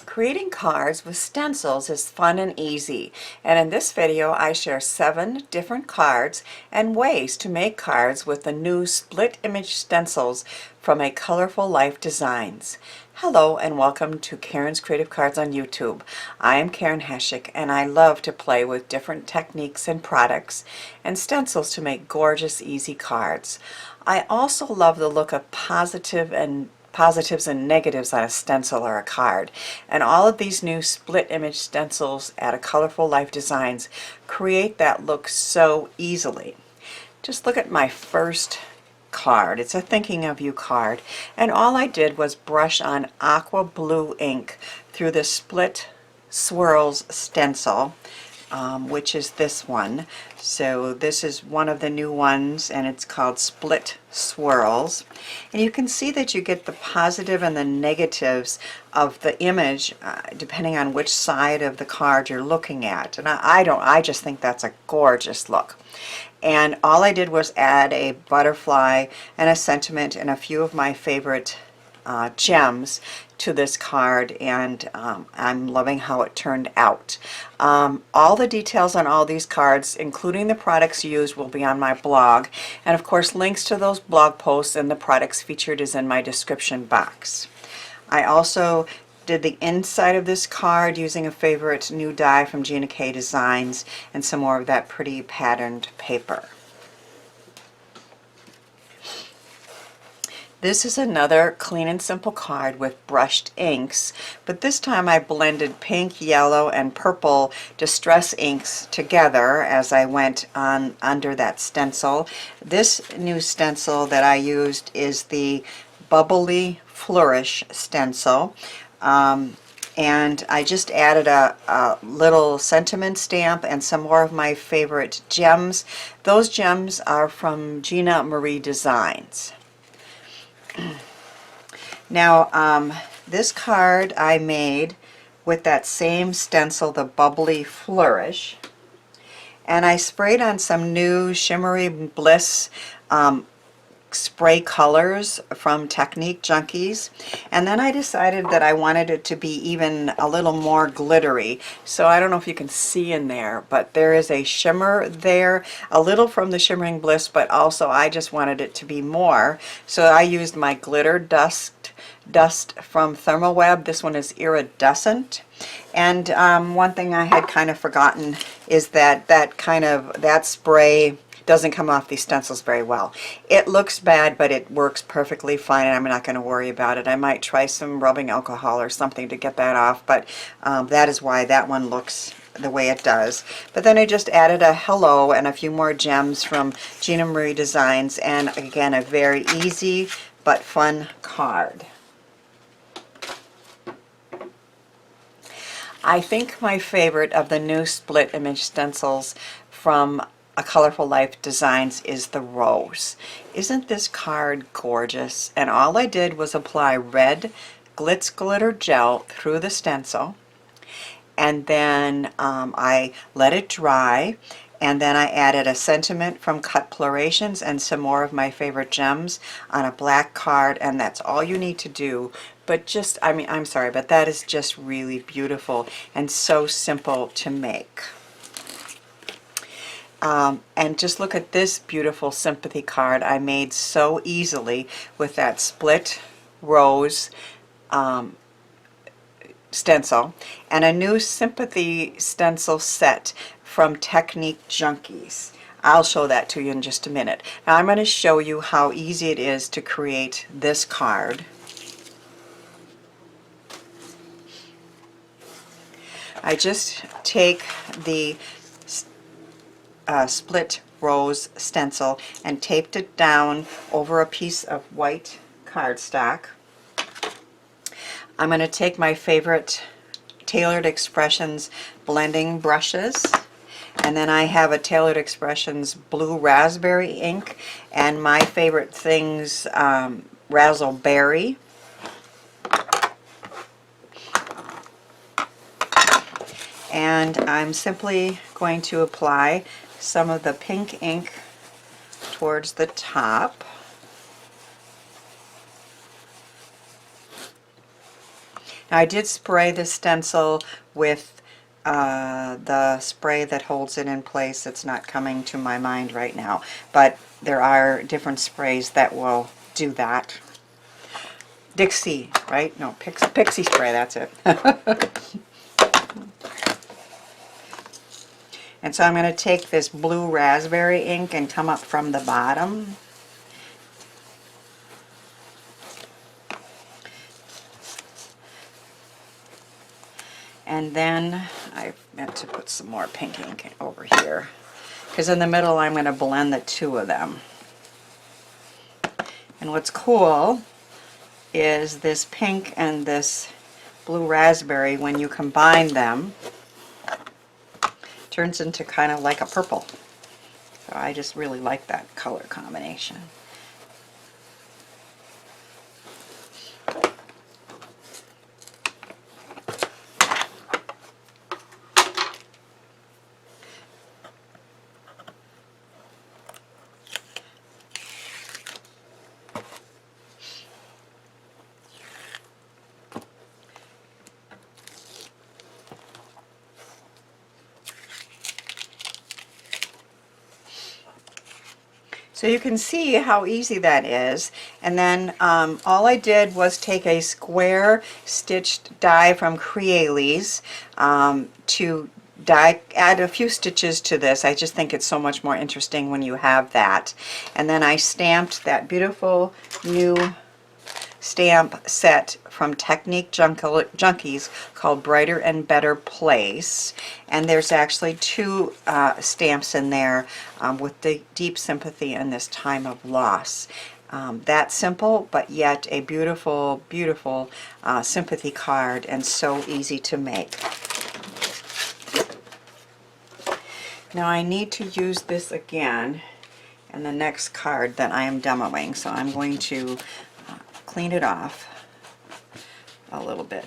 Creating cards with stencils is fun and easy, and in this video I share 7 different cards and ways to make cards with the new Split Image Stencils from A Colorful Life Designs. Hello and welcome to Karen's Creative Cards on YouTube. I am Karen Heshik and I love to play with different techniques and products and stencils to make gorgeous, easy cards. I also love the look of positives and negatives on a stencil or a card, and all of these new split image stencils at A Colorful Life Designs create that look so easily. Just look at my first card. It's a thinking of you card, and all I did was brush on aqua blue ink through the Split Swirls stencil, which is this one. So this is one of the new ones and it's called Split Swirls, and you can see that you get the positive and the negatives of the image depending on which side of the card you're looking at, and I just think that's a gorgeous look. And all I did was add a butterfly and a sentiment and a few of my favorite gems to this card, and I'm loving how it turned out. All the details on all these cards, including the products used, will be on my blog, and of course links to those blog posts and the products featured is in my description box. I also did the inside of this card using a favorite new die from Gina Designs and some more of that pretty patterned paper. This is another clean and simple card with brushed inks, but this time I blended pink, yellow, and purple distress inks together as I went on under that stencil. This new stencil that I used is the Bubbly Flourish stencil. And I just added a little sentiment stamp and some more of my favorite gems. Those gems are from Gina Designs. Now, this card I made with that same stencil, the Bubbly Flourish, and I sprayed on some new Shimmery Bliss spray colors from Technique Junkies, and then I decided that I wanted it to be even a little more glittery. So I don't know if you can see in there, but there is a shimmer there, a little from the Shimmering Bliss, but also I just wanted it to be more. So I used my glitter dust from Therm. This one is iridescent. And one thing I had kind of forgotten is that that spray doesn't come off these stencils very well. It looks bad, but it works perfectly fine, and I'm not going to worry about it. I might try some rubbing alcohol or something to get that off, but that is why that one looks the way it does. But then I just added a hello and a few more gems from Gina Designs, and again, a very easy but fun card. I think my favorite of the new Split Image Stencils from A Colorful Life Designs is the Rose. Isn't this card gorgeous? And all I did was apply red Glitz glitter gel through the stencil, and then I let it dry, and then I added a sentiment from Cutplorations and some more of my favorite gems on a black card, and that's all you need to do. But just, I'm sorry, but that is just really beautiful and so simple to make. And just look at this beautiful sympathy card I made so easily with that split rose stencil and a new sympathy stencil set from Technique Junkies. I'll show that to you in just a minute. Now I'm going to show you how easy it is to create this card. I just take the split rose stencil and taped it down over a piece of white cardstock. I'm going to take my favorite Tailored Expressions blending brushes, and then I have a Tailored Expressions blue raspberry ink and my favorite things, Razzleberry. And I'm simply going to apply some of the pink ink towards the top. Now, I did spray the stencil with the spray that holds it in place. It's not coming to my mind right now, but there are different sprays that will do that. Dixie, right? No, Pixie spray, that's it. And so I'm going to take this blue raspberry ink and come up from the bottom. And then I meant to put some more pink ink over here, because in the middle I'm going to blend the two of them. And what's cool is this pink and this blue raspberry, when you combine them, turns into kind of like a purple. So I just really like that color combination. So you can see how easy that is. And then all I did was take a square stitched die from Kreative to add a few stitches to this. I just think it's so much more interesting when you have that. And then I stamped that beautiful new stamp set from Technique Junkies called Brighter and Better Place. And there's actually two stamps in there with the deep sympathy in this time of loss. That simple, but yet a beautiful, beautiful sympathy card, and so easy to make. Now I need to use this again in the next card that I am demoing, so I'm going to clean it off a little bit.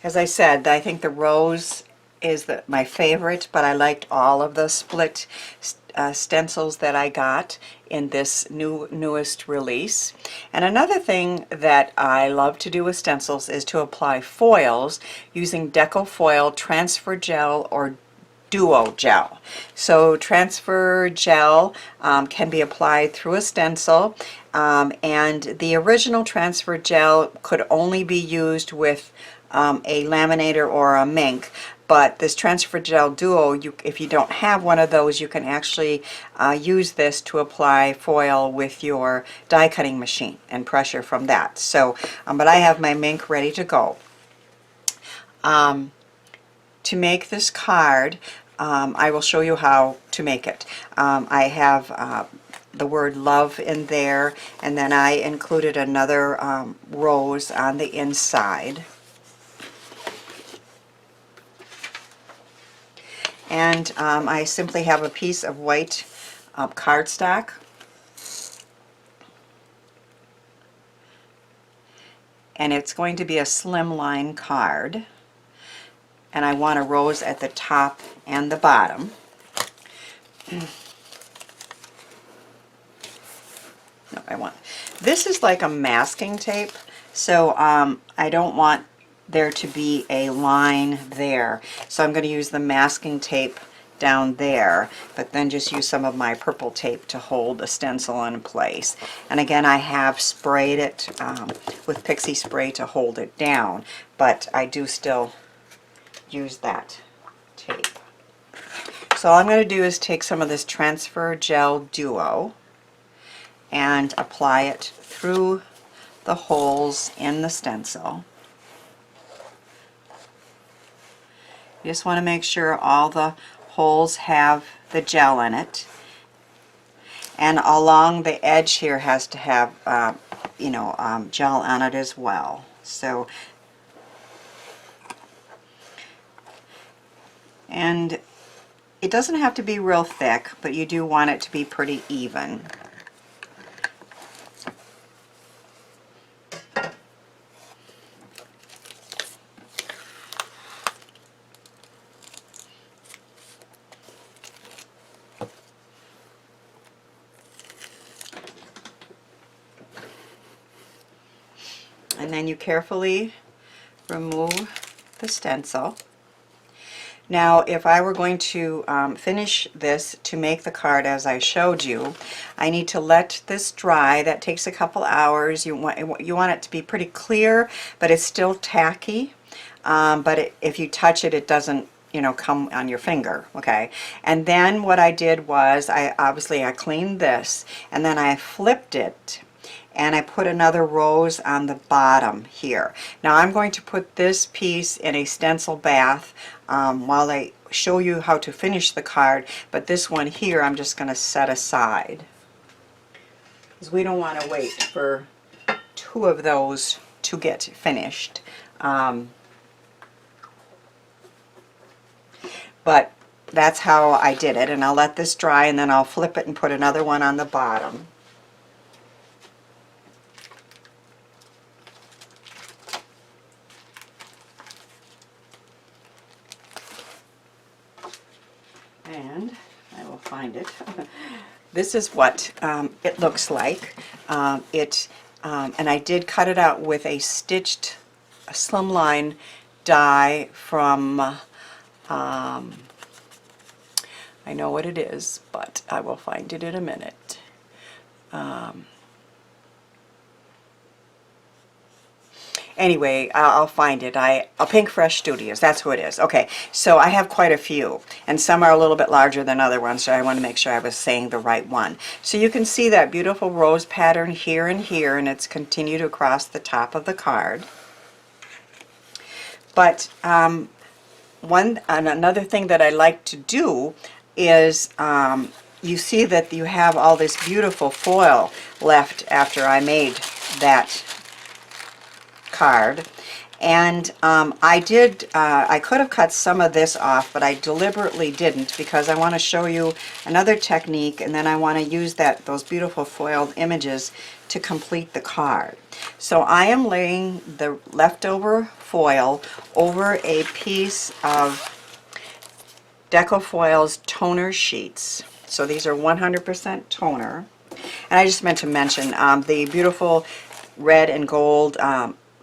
As I said, I think the rose is my favorite, but I liked all of the split stencils that I got in this newest release. And another thing that I love to do with stencils is to apply foils using Deco foil, transfer gel, or duo gel. So transfer gel can be applied through a stencil, and the original transfer gel could only be used with a laminator or a Mink. But this transfer gel duo, if you don't have one of those, you can actually use this to apply foil with your die cutting machine and pressure from that. So, but I have my Mink ready to go. To make this card, I will show you how to make it. I have the word love in there, and then I included another rose on the inside. And I simply have a piece of white cardstock. And it's going to be a slimline card. And I want a rose at the top and the bottom. No, I want... This is like a masking tape, so I don't want there to be a line there. So I'm going to use the masking tape down there, but then just use some of my purple tape to hold the stencil in place. And again, I have sprayed it with Pixie spray to hold it down, but I do still use that tape. So all I'm going to do is take some of this transfer gel duo and apply it through the holes in the stencil. You just want to make sure all the holes have the gel in it. And along the edge here has to have, gel on it as well. So, and it doesn't have to be real thick, but you do want it to be pretty even. and then you carefully remove the stencil. Now, if I were going to finish this to make the card as I showed you, I need to let this dry. That takes a couple hours. You want it to be pretty clear, but it's still tacky. But if you touch it, it doesn't, you know, come on your finger, okay? And then what I did was, I cleaned this, and then I flipped it, and I put another rose on the bottom here. Now I'm going to put this piece in a stencil bath while I show you how to finish the card, but this one here I'm just going to set aside, because we don't want to wait for 2 of those to get finished. But that's how I did it, and I'll let this dry, and then I'll flip it and put another one on the bottom. And I will find it. This is what it looks like. And I did cut it out with a stitched Slimline die from, I know what it is, but I will find it in a minute. Anyway, I'll find it. Pinkfresh Studios, that's who it is. Okay, so I have quite a few, and some are a little bit larger than other ones, so I want to make sure I was saying the right one. So you can see that beautiful rose pattern here and here, and it's continued across the top of the card. But another thing that I like to do is, you see that you have all this beautiful foil left after I made that card, and I could have cut some of this off, but I deliberately didn't, because I want to show you another technique, and then I want to use those beautiful foiled images to complete the card. So I am laying the leftover foil over a piece of Deco Foil's toner sheets. So these are 100% toner, and I just meant to mention the beautiful red and gold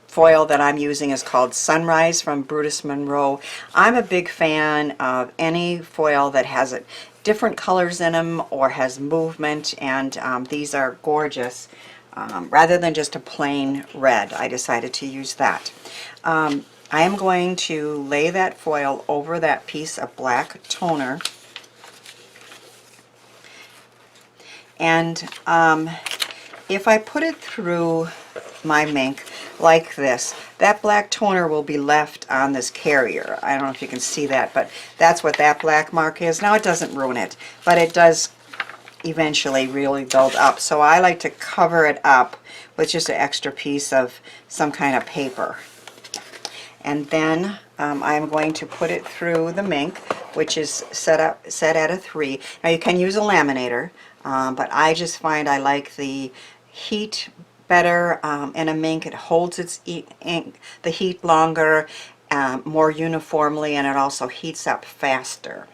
foil that I'm using is called Sunrise from Brutus, Monroe. I'm a big fan of any foil that has different colors in them or has movement, and these are gorgeous. Rather than just a plain red, I decided to use that. I am going to lay that foil over that piece of black toner, and if I put it through my mink like this, that black toner will be left on this carrier. I don't know if you can see that, but that's what that black mark is. Now it doesn't ruin it, but it does eventually really build up. So I like to cover it up with just an extra piece of some kind of paper. And then I'm going to put it through the mink, which is set at a 3. Now you can use a laminator, but I just find I like the heat better in a mink. It holds its ink, the heat longer, more uniformly, and it also heats up faster.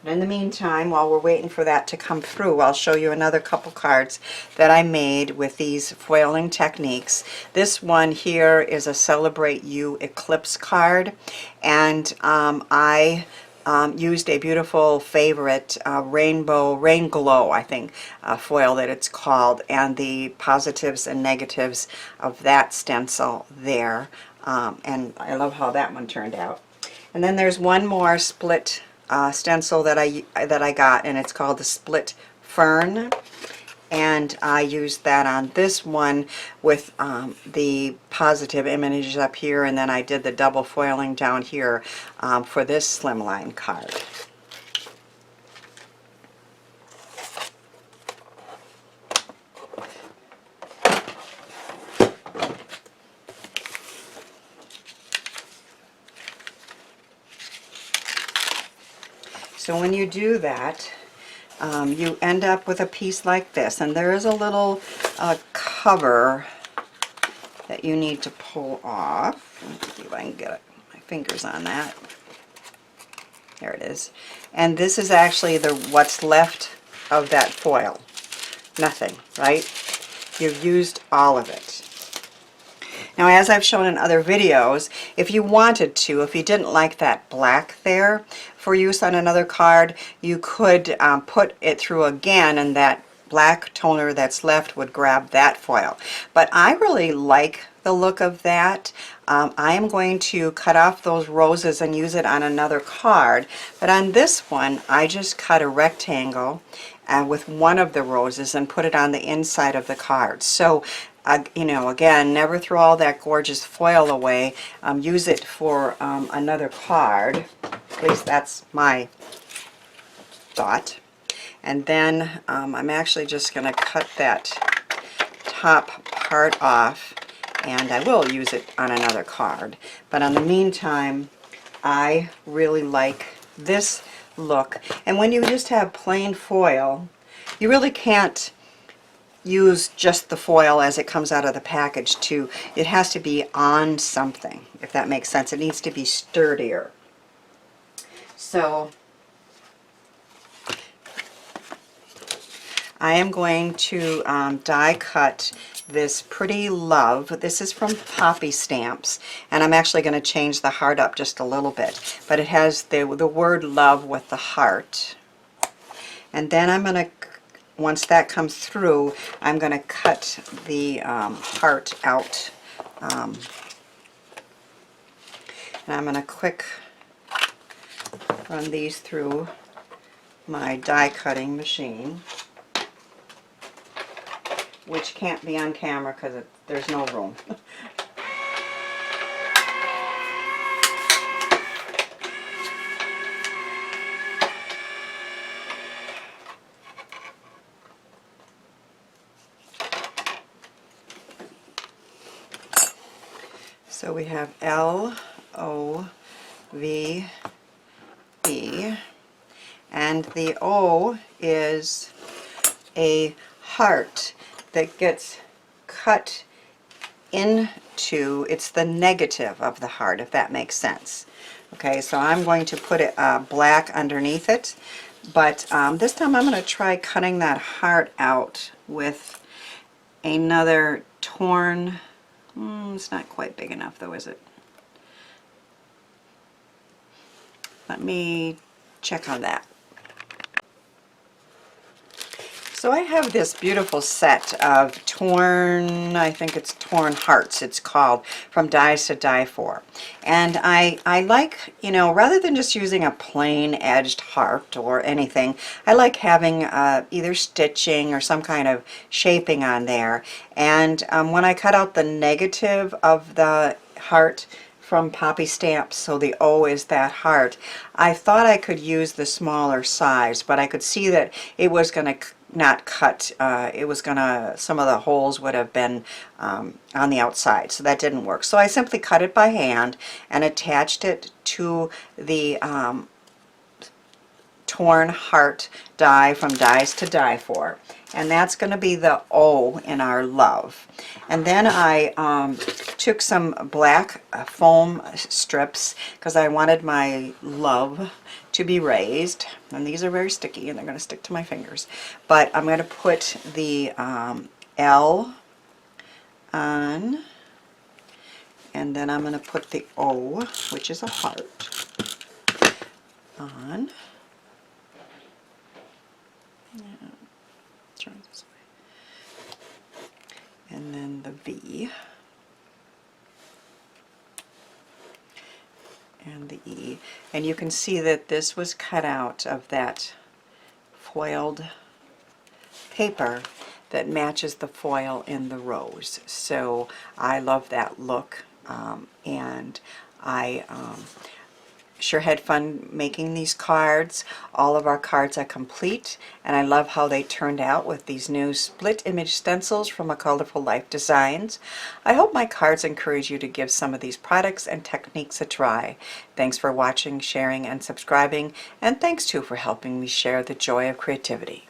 But in the meantime, while we're waiting for that to come through, I'll show you another couple cards that I made with these foiling techniques. This one here is a Celebrate You Eclipse card, and I used a beautiful favorite Rain Glow, I think, foil that it's called, and the positives and negatives of that stencil there. And I love how that one turned out. And then there's one more split stencil that I got, and it's called the Split Fern, and I used that on this one with the positive images up here, and then I did the double foiling down here for this Slimline card. So when you do that, you end up with a piece like this, and there is a little cover that you need to pull off. Let's see if I can get my fingers on that. There it is. And this is actually what's left of that foil. Nothing, right? You've used all of it. Now, as I've shown in other videos, if you wanted to, if you didn't like that black there for use on another card, you could put it through again, and that black toner that's left would grab that foil. But I really like the look of that. I am going to cut off those roses and use it on another card, but on this one I just cut a rectangle with one of the roses and put it on the inside of the card. So you know, again, never throw all that gorgeous foil away. Use it for another card. At least that's my thought. And then I'm actually just going to cut that top part off, and I will use it on another card. But in the meantime, I really like this look. And when you just have plain foil, you really can't use just the foil as it comes out of the package too. It has to be on something, if that makes sense. It needs to be sturdier. So I am going to die cut this Pretty Love. This is from Poppy Stamps, and I'm actually going to change the heart up just a little bit, but it has the word love with the heart. And then I'm going to, once that comes through, I'm going to cut the heart out, and I'm going to quick run these through my die cutting machine, which can't be on camera because there's no room. So we have L-O-V-E, and the O is a heart that gets cut into, it's the negative of the heart, if that makes sense. Okay, so I'm going to put it black underneath it, but this time I'm going to try cutting that heart out with another torn, it's not quite big enough though, is it? Let me check on that. So I have this beautiful set of torn, I think it's Torn Hearts it's called, from Dies to Die For. And I like, you know, rather than just using a plain edged heart or anything, I like having either stitching or some kind of shaping on there. And when I cut out the negative of the heart from Poppy Stamps, so the O is that heart, I thought I could use the smaller size, but I could see that it was going to not cut, it was gonna, some of the holes would have been on the outside, so that didn't work. So I simply cut it by hand and attached it to the Torn Heart die from Dies to Die For, and that's going to be the O in our love. And then I took some black foam strips because I wanted my love to be raised, and these are very sticky and they're going to stick to my fingers, but I'm going to put the L on, and then I'm going to put the O, which is a heart, on. Turn this way. And then the V and the E. And you can see that this was cut out of that foiled paper that matches the foil in the rose. So I love that look, and I sure had fun making these cards. All of our cards are complete, and I love how they turned out with these new Split Image Stencils from A Colorful Life Designs. I hope my cards encourage you to give some of these products and techniques a try. Thanks for watching, sharing, and subscribing, and thanks too for helping me share the joy of creativity.